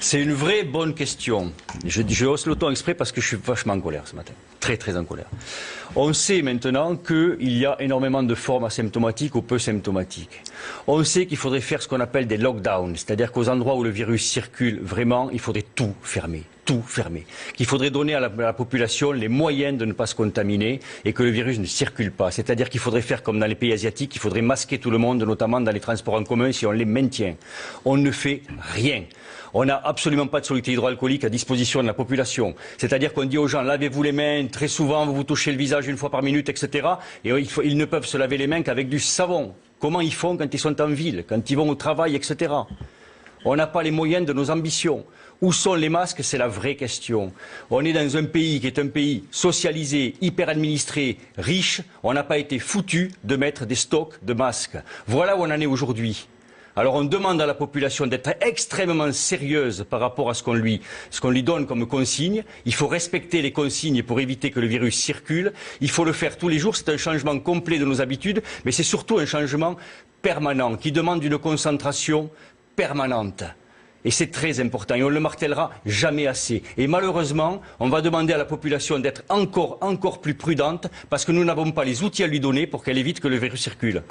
C'est une vraie bonne question. Je hausse le ton exprès parce que je suis vachement en colère ce matin. Très, très en colère. On sait maintenant qu'il y a énormément de formes asymptomatiques ou peu symptomatiques. On sait qu'il faudrait faire ce qu'on appelle des lockdowns, c'est-à-dire qu'aux endroits où le virus circule vraiment, il faudrait tout fermer. Tout fermer. Qu'il faudrait donner à la population les moyens de ne pas se contaminer et que le virus ne circule pas. C'est-à-dire qu'il faudrait faire comme dans les pays asiatiques, il faudrait masquer tout le monde, notamment dans les transports en commun, si on les maintient. On ne fait rien. On n'a absolument pas de soluté hydroalcoolique à disposition de la population. C'est-à-dire qu'on dit aux gens, lavez-vous les mains, très souvent vous vous touchez le visage une fois par minute, etc. Et ils ne peuvent se laver les mains qu'avec du savon. Comment ils font quand ils sont en ville, quand ils vont au travail, etc. On n'a pas les moyens de nos ambitions. Où sont les masques? C'est la vraie question. On est dans un pays qui est un pays socialisé, hyper administré, riche. On n'a pas été foutu de mettre des stocks de masques. Voilà où on en est aujourd'hui. Alors on demande à la population d'être extrêmement sérieuse par rapport à ce qu'on lui donne comme consigne. Il faut respecter les consignes pour éviter que le virus circule. Il faut le faire tous les jours. C'est un changement complet de nos habitudes, mais c'est surtout un changement permanent qui demande une concentration permanente. Et c'est très important et on ne le martèlera jamais assez. Et malheureusement, on va demander à la population d'être encore plus prudente parce que nous n'avons pas les outils à lui donner pour qu'elle évite que le virus circule.